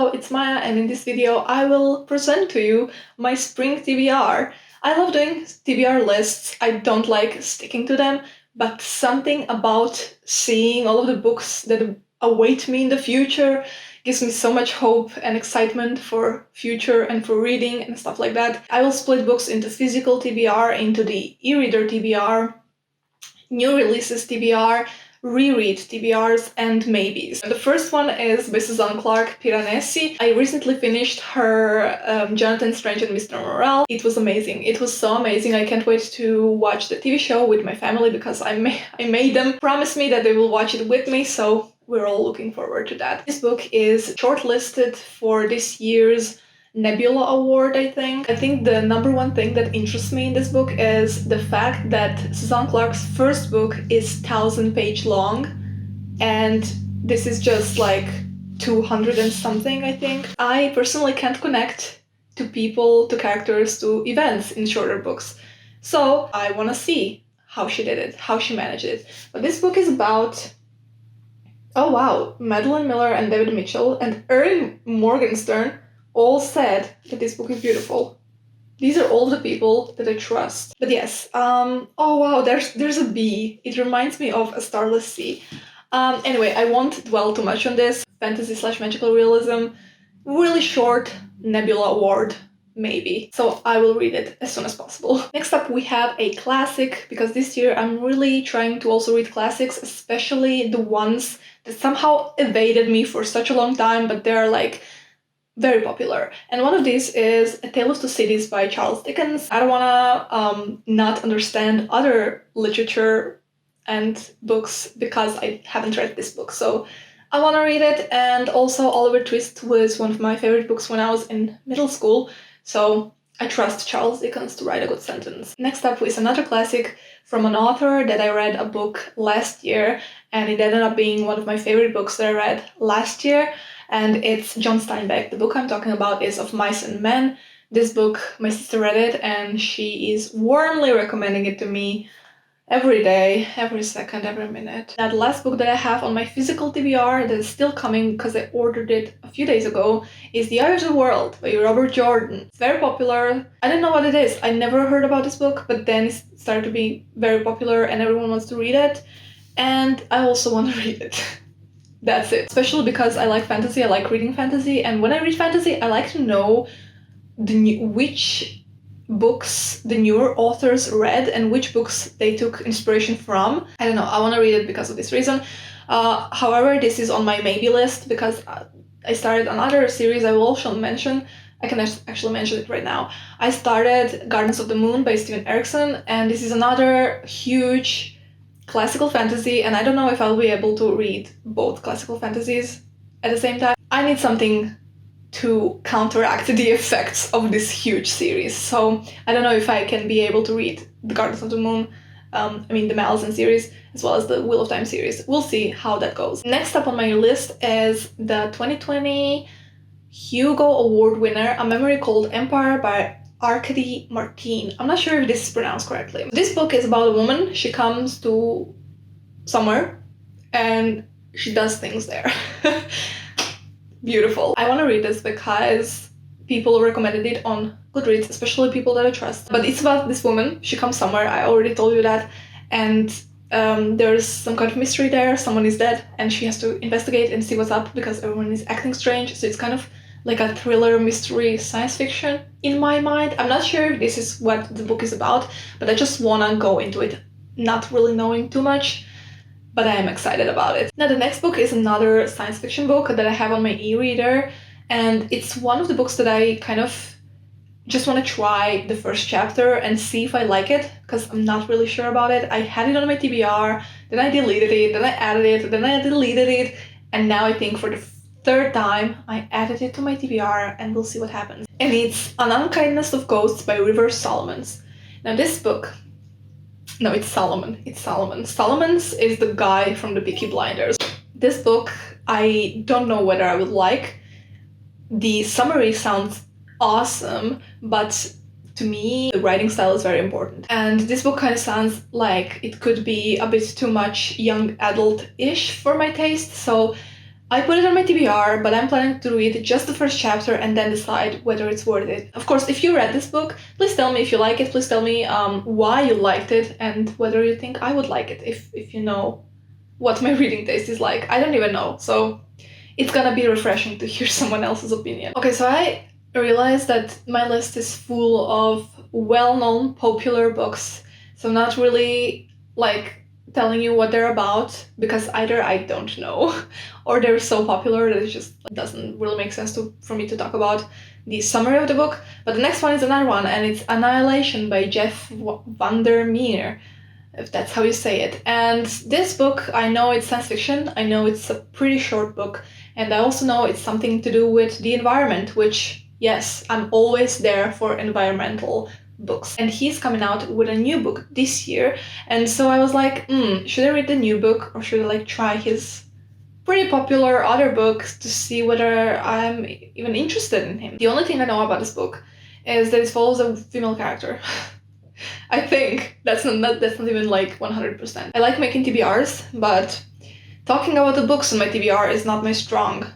Hello, it's Maya, and in this video I will present to you my spring TBR. I love doing TBR lists. I don't like sticking to them, but something about seeing all of the books that await me in the future gives me so much hope and excitement for future and for reading and stuff like that. I will split books into physical TBR, into the e-reader TBR, new releases TBR, reread TBRs, and maybes. The first one is by Susan Clarke Piranesi. I recently finished her Jonathan Strange and Mr. Morale. It was amazing. It was so amazing. I can't wait to watch the TV show with my family because I made them promise me that they will watch it with me, so we're all looking forward to that. This book is shortlisted for this year's Nebula Award, I think. I think the number one thing that interests me in this book is the fact that Susan Clarke's first book is 1,000-page long, and this is just like 200 and something, I think. I personally can't connect to people, to characters, to events in shorter books. So I want to see how she did it, how she managed it. But this book is about, oh wow, Madeline Miller and David Mitchell and Erin Morgenstern all said that this book is beautiful. These are all the people that I trust. But yes, oh wow, there's a bee. It reminds me of A Starless Sea. Anyway, I won't dwell too much on this. Fantasy/magical realism, really short, Nebula Award, maybe. So I will read it as soon as possible. Next up we have a classic, because this year I'm really trying to also read classics, especially the ones that somehow evaded me for such a long time, but they're like very popular. And one of these is A Tale of Two Cities by Charles Dickens. I don't wanna not understand other literature and books because I haven't read this book, so I wanna read it. And also Oliver Twist was one of my favorite books when I was in middle school, so I trust Charles Dickens to write a good sentence. Next up is another classic from an author that I read a book last year, and it ended up being one of my favorite books that I read last year. And it's John Steinbeck. The book I'm talking about is Of Mice and Men. This book, my sister read it and she is warmly recommending it to me every day, every second, every minute. Now, the last book that I have on my physical TBR that is still coming because I ordered it a few days ago is The Eye of the World by Robert Jordan. It's very popular. I don't know what it is. I never heard about this book, but then it started to be very popular and everyone wants to read it. And I also want to read it. That's it. Especially because I like fantasy, I like reading fantasy, and when I read fantasy, I like to know which books the newer authors read and which books they took inspiration from. I don't know, I want to read it because of this reason. However, this is on my maybe list because I started another series I will also mention. I can actually mention it right now. I started Gardens of the Moon by Steven Erikson, and this is another huge classical fantasy, and I don't know if I'll be able to read both classical fantasies at the same time. I need something to counteract the effects of this huge series, so I don't know if I can be able to read the Gardens of the Moon, the Malazan series, as well as the Wheel of Time series. We'll see how that goes. Next up on my list is the 2020 Hugo Award winner, A Memory Called Empire by Arkady Martin. I'm not sure if this is pronounced correctly. This book is about a woman. She comes to somewhere and she does things there. Beautiful. I want to read this because people recommended it on Goodreads, especially people that I trust. But it's about this woman. She comes somewhere. I already told you that. And there's some kind of mystery there. Someone is dead and she has to investigate and see what's up because everyone is acting strange. So it's kind of like a thriller, mystery, science fiction in my mind. I'm not sure if this is what the book is about, but I just wanna go into it not really knowing too much, but I am excited about it. Now the next book is another science fiction book that I have on my e-reader, and it's one of the books that I kind of just want to try the first chapter and see if I like it, because I'm not really sure about it. I had it on my TBR, then I deleted it, then I added it, then I deleted it, and now I think for the third time I added it to my TBR and we'll see what happens. And it's An Unkindness of Ghosts by River Solomons. Now this book, no, it's Solomon. It's Solomon. Solomons is the guy from the Peaky Blinders. This book, I don't know whether I would like. The summary sounds awesome, but to me, the writing style is very important. And this book kind of sounds like it could be a bit too much young adult-ish for my taste, so I put it on my TBR, but I'm planning to read just the first chapter and then decide whether it's worth it. Of course, if you read this book, please tell me if you like it. Please tell me why you liked it and whether you think I would like it, if you know what my reading taste is like. I don't even know, so it's gonna be refreshing to hear someone else's opinion. Okay, so I realized that my list is full of well-known popular books, so I'm not really like telling you what they're about because either I don't know or they're so popular that it just doesn't really make sense for me to talk about the summary of the book. But the next one is another one, and it's Annihilation by Jeff Vandermeer, if that's how you say it. And this book, I know it's science fiction, I know it's a pretty short book, and I also know it's something to do with the environment, which, yes, I'm always there for environmental books. And he's coming out with a new book this year, and so I was like, should I read the new book or should I like try his pretty popular other books to see whether I'm even interested in him? The only thing I know about this book is that it follows a female character. I think that's not even like 100%. I like making TBRs, but talking about the books on my TBR is not my strong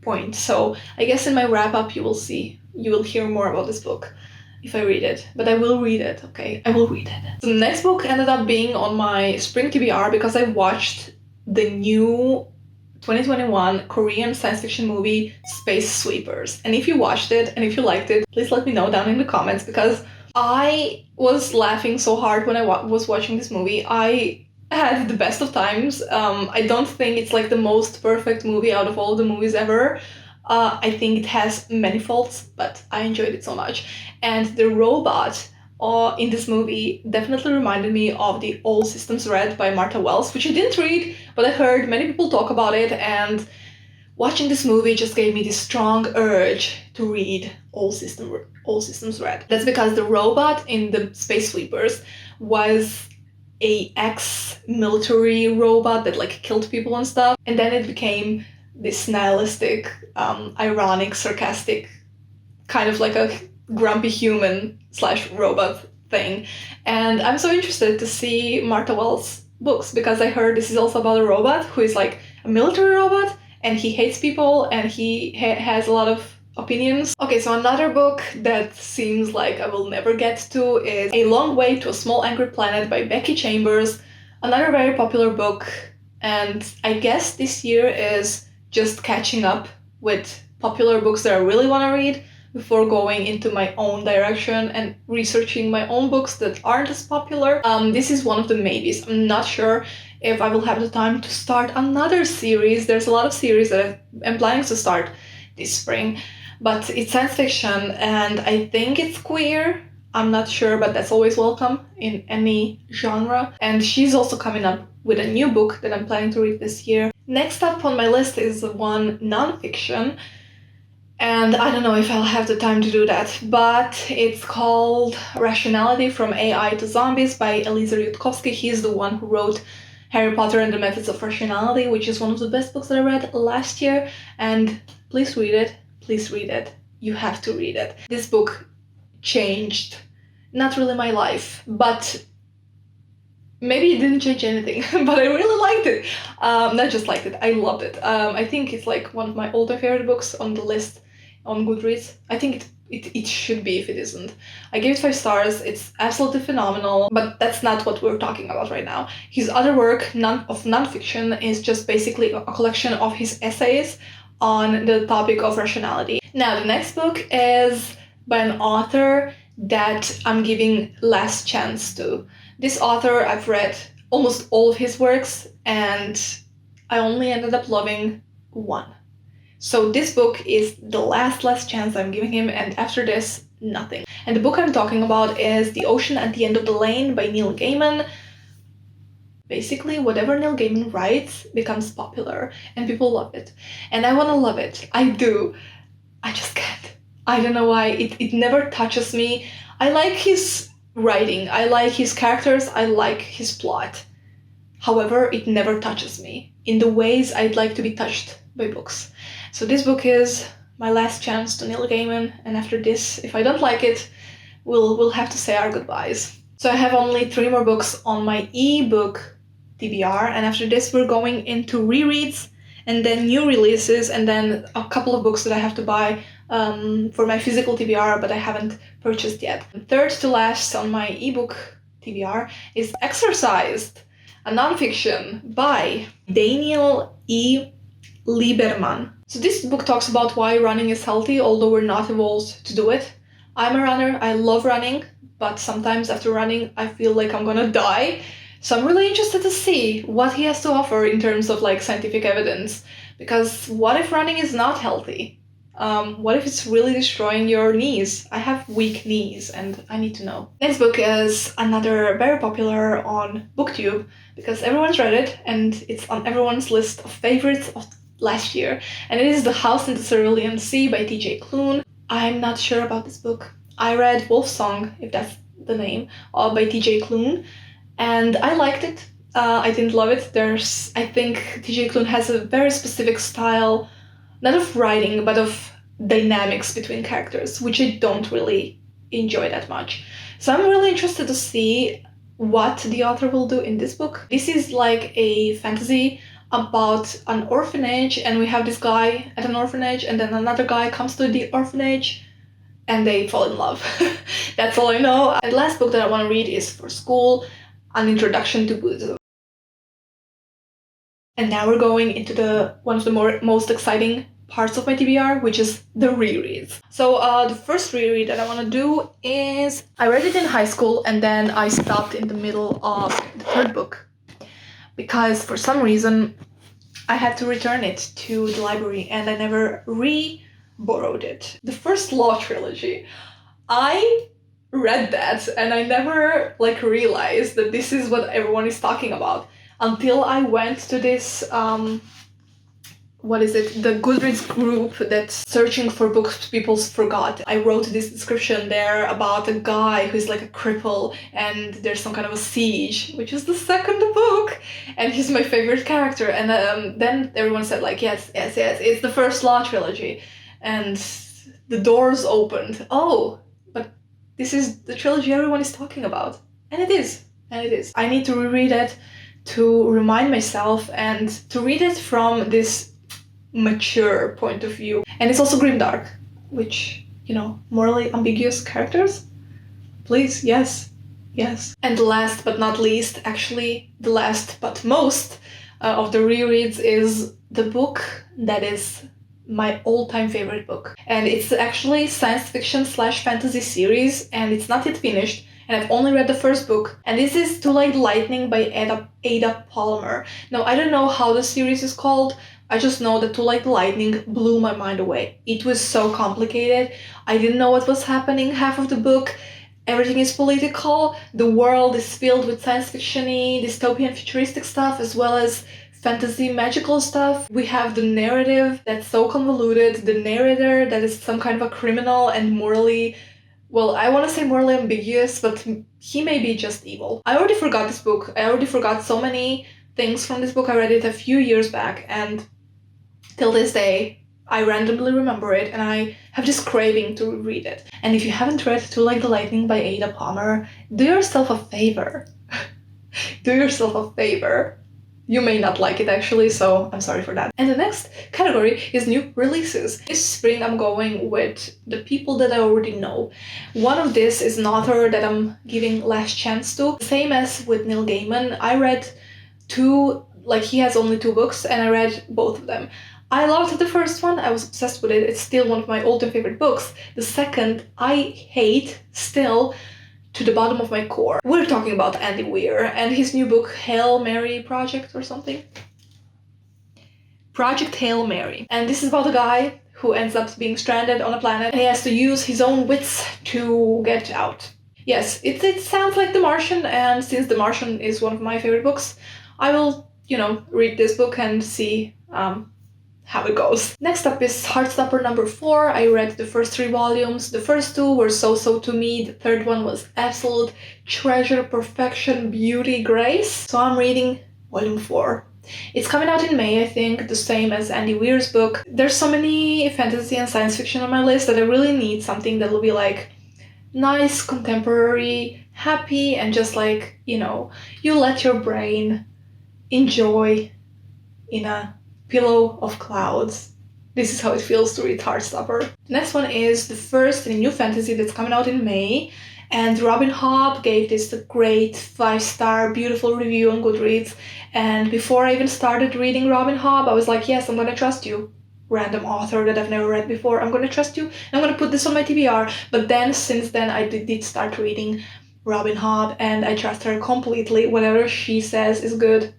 point. So I guess in my wrap up you will hear more about this book if I read it. But I will read it, okay? I will read it. So the next book ended up being on my spring TBR because I watched the new 2021 Korean science fiction movie Space Sweepers. And if you watched it and if you liked it, please let me know down in the comments because I was laughing so hard when I was watching this movie. I had the best of times. I don't think it's like the most perfect movie out of all the movies ever. I think it has many faults, but I enjoyed it so much. And the robot in this movie definitely reminded me of the All Systems Red by Martha Wells, which I didn't read, but I heard many people talk about it, and watching this movie just gave me this strong urge to read All Systems Red. That's because the robot in the Space Sweepers was a ex-military robot that like killed people and stuff, and then it became this nihilistic, ironic, sarcastic, kind of like a grumpy human / robot thing. And I'm so interested to see Martha Wells' books because I heard this is also about a robot who is like a military robot and he hates people and he has a lot of opinions. Okay, so another book that seems like I will never get to is A Long Way to a Small Angry Planet by Becky Chambers, another very popular book, and I guess this year is just catching up with popular books that I really want to read before going into my own direction and researching my own books that aren't as popular. This is one of the maybes. I'm not sure if I will have the time to start another series. There's a lot of series that I'm planning to start this spring, but it's science fiction and I think it's queer. I'm not sure, but that's always welcome in any genre. And she's also coming up with a new book that I'm planning to read this year. Next up on my list is one nonfiction, and I don't know if I'll have the time to do that, but it's called Rationality from AI to Zombies by Eliezer Yudkowsky. He's the one who wrote Harry Potter and the Methods of Rationality, which is one of the best books that I read last year, and please read it. Please read it. You have to read it. This book changed, not really my life, but maybe it didn't change anything, but I really liked it. Not just liked it, I loved it. I think it's like one of my older favorite books on the list on Goodreads. I think it should be if it isn't. I gave it 5 stars. It's absolutely phenomenal, but that's not what we're talking about right now. His other work of nonfiction is just basically a collection of his essays on the topic of rationality. Now, the next book is by an author that I'm giving last chance to. This author, I've read almost all of his works, and I only ended up loving one. So this book is the last chance I'm giving him, and after this, nothing. And the book I'm talking about is The Ocean at the End of the Lane by Neil Gaiman. Basically, whatever Neil Gaiman writes becomes popular, and people love it. And I want to love it. I do. I just can't. I don't know why. It never touches me. I like his writing. I like his characters. I like his plot. However, it never touches me in the ways I'd like to be touched by books. So this book is my last chance to Neil Gaiman, and after this, if I don't like it, we'll have to say our goodbyes. So I have only 3 more books on my ebook TBR, and after this we're going into rereads and then new releases, and then a couple of books that I have to buy for my physical TBR, but I haven't purchased yet. Third to last on my ebook TBR is Exercised, a nonfiction by Daniel E. Lieberman. So this book talks about why running is healthy, although we're not evolved to do it. I'm a runner, I love running, but sometimes after running I feel like I'm gonna die. So I'm really interested to see what he has to offer in terms of like scientific evidence, because what if running is not healthy? What if it's really destroying your knees? I have weak knees and I need to know. Next book is another very popular on BookTube because everyone's read it and it's on everyone's list of favorites of last year, and it is The House in the Cerulean Sea by TJ Klune. I'm not sure about this book. I read Wolf Song, if that's the name, by TJ Klune, and I liked it. I didn't love it. I think TJ Klune has a very specific style, not of writing, but of dynamics between characters, which I don't really enjoy that much. So I'm really interested to see what the author will do in this book. This is like a fantasy about an orphanage, and we have this guy at an orphanage, and then another guy comes to the orphanage, and they fall in love. That's all I know. And the last book that I want to read is for school, An Introduction to Buddhism. And now we're going into one of the most exciting parts of my TBR, which is the rereads. So the first reread that I want to do is, I read it in high school and then I stopped in the middle of the third book because for some reason I had to return it to the library and I never re-borrowed it. The first Law trilogy, I read that and I never realized that this is what everyone is talking about until I went to this the Goodreads group that's searching for books people forgot. I wrote this description there about a guy who's like a cripple and there's some kind of a siege, which is the second book, and he's my favorite character. And then everyone said yes, it's the first Law trilogy, and the doors opened. Oh, but this is the trilogy everyone is talking about, and it is. I need to reread it to remind myself and to read it from this mature point of view. And it's also grimdark, which, morally ambiguous characters. Please, yes. And last but not least, actually the last but most of the rereads is the book that is my all-time favorite book. And it's actually science fiction / fantasy series, and it's not yet finished. And I've only read the first book. And this is To Like Lightning by Ada Palmer. Now, I don't know how the series is called. I just know that To Like Lightning blew my mind away. It was so complicated. I didn't know what was happening half of the book. Everything is political. The world is filled with science fiction-y, dystopian, futuristic stuff, as well as fantasy, magical stuff. We have the narrative that's so convoluted, the narrator that is some kind of a criminal and morally, I want to say morally ambiguous, but he may be just evil. I already forgot this book. I already forgot so many things from this book. I read it a few years back, and till this day, I randomly remember it, and I have this craving to read it. And if you haven't read To Like the Lightning by Ada Palmer, do yourself a favor. Do yourself a favor. You may not like it actually, so I'm sorry for that. And the next category is new releases. This spring I'm going with the people that I already know. One of this is an author that I'm giving last chance to. Same as with Neil Gaiman, I read he has only 2 books, and I read both of them. I loved the first one, I was obsessed with it, it's still one of my all-time favorite books. The second, I hate still to the bottom of my core. We're talking about Andy Weir and his new book, Hail Mary Project or something. Project Hail Mary. And this is about a guy who ends up being stranded on a planet and he has to use his own wits to get out. Yes, it sounds like The Martian, and since The Martian is one of my favorite books, I will, read this book and see how it goes. Next up is Heartstopper number 4. I read the first 3 volumes. The first 2 were so-so to me. The third one was absolute treasure, perfection, beauty, grace. So I'm reading volume 4. It's coming out in May, I think, the same as Andy Weir's book. There's so many fantasy and science fiction on my list that I really need something that will be nice, contemporary, happy, and just you let your brain enjoy in a Pillow of Clouds. This is how it feels to read Heartstopper. The next one is the first in a new fantasy that's coming out in May. And Robin Hobb gave this a great 5-star beautiful review on Goodreads. And before I even started reading Robin Hobb, I was like, yes, I'm gonna trust you. Random author that I've never read before. I'm gonna trust you. I'm gonna put this on my TBR. But then, since then, I did start reading Robin Hobb, and I trust her completely. Whatever she says is good.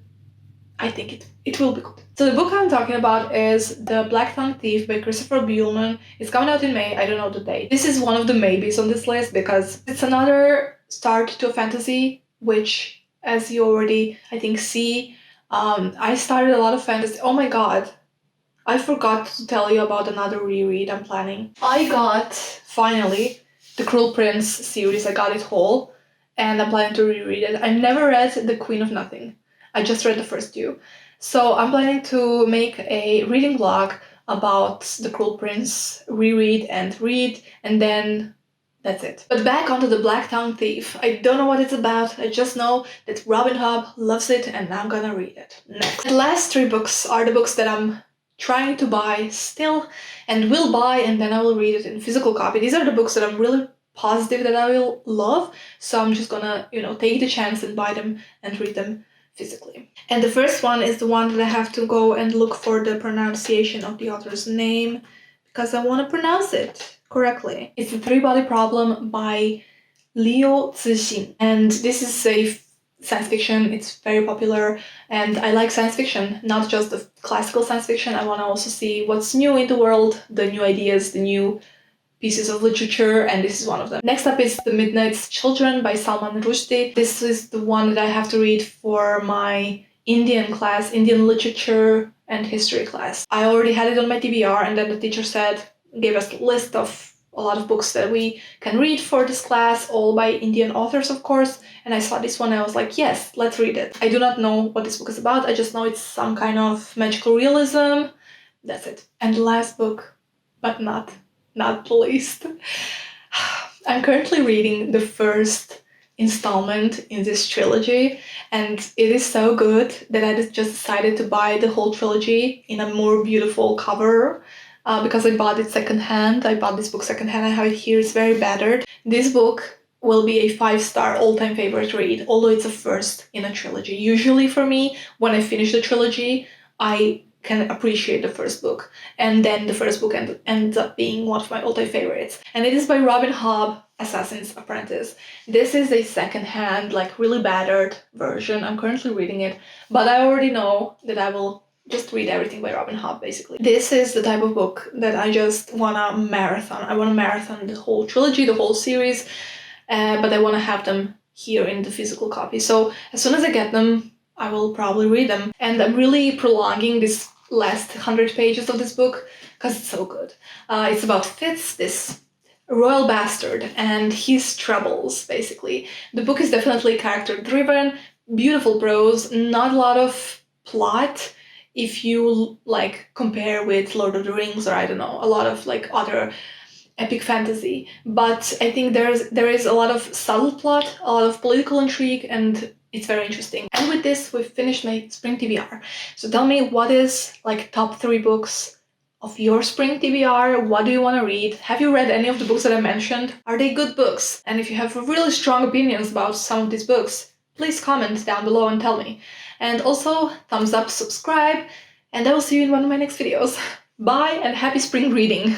I think it will be good. So the book I'm talking about is The Black Tongue Thief by Christopher Buehlman. It's coming out in May. I don't know the date. This is one of the maybes on this list because it's another start to a fantasy, which, as you already, I think, see, I started a lot of fantasy. Oh my god. I forgot to tell you about another reread I'm planning. I got, finally, the Cruel Prince series. I got it whole, and I'm planning to reread it. I never read The Queen of Nothing. I just read the first two. So I'm planning to make a reading vlog about The Cruel Prince, reread and read, and then that's it. But back onto The Black Tongue Thief. I don't know what it's about. I just know that Robin Hobb loves it, and I'm gonna read it. Next. The last 3 books are the books that I'm trying to buy still and will buy, and then I will read it in physical copy. These are the books that I'm really positive that I will love, so I'm just gonna, take the chance and buy them and read them physically. And the first one is the one that I have to go and look for the pronunciation of the author's name because I want to pronounce it correctly. It's The Three-Body Problem by Liu Cixin, and this is a science fiction. It's very popular, and I like science fiction, not just the classical science fiction. I want to also see what's new in the world, the new ideas, the new pieces of literature, and this is one of them. Next up is The Midnight's Children by Salman Rushdie. This is the one that I have to read for my Indian class, Indian literature and history class. I already had it on my TBR, and then the teacher gave us a list of a lot of books that we can read for this class, all by Indian authors, of course, and I saw this one and I was like, yes, let's read it. I do not know what this book is about, I just know it's some kind of magical realism. That's it. And the last book, but not the least. I'm currently reading the first installment in this trilogy, and it is so good that I just decided to buy the whole trilogy in a more beautiful cover. Because I bought it secondhand. I bought this book secondhand. I have it here. It's very battered. This book will be a 5-star all-time favorite read, although it's a first in a trilogy. Usually for me, when I finish the trilogy, I can appreciate the first book, and then the first book ends up being one of my all-time favorites. And it is by Robin Hobb, Assassin's Apprentice. This is a secondhand, really battered version. I'm currently reading it, but I already know that I will just read everything by Robin Hobb, basically. This is the type of book that I just wanna marathon. I wanna marathon the whole trilogy, the whole series, but I wanna have them here in the physical copy. So as soon as I get them, I will probably read them. And I'm really prolonging this last 100 pages of this book because it's so good. It's about Fitz, this royal bastard, and his troubles, basically. The book is definitely character-driven, beautiful prose, not a lot of plot, if you compare with Lord of the Rings, or I don't know, a lot of other epic fantasy. But I think there is a lot of subtle plot, a lot of political intrigue, and it's very interesting. And with this, we've finished my spring TBR. So tell me, what is top 3 books of your spring TBR? What do you want to read? Have you read any of the books that I mentioned? Are they good books? And if you have really strong opinions about some of these books, please comment down below and tell me. And also, thumbs up, subscribe, and I will see you in one of my next videos. Bye, and happy spring reading!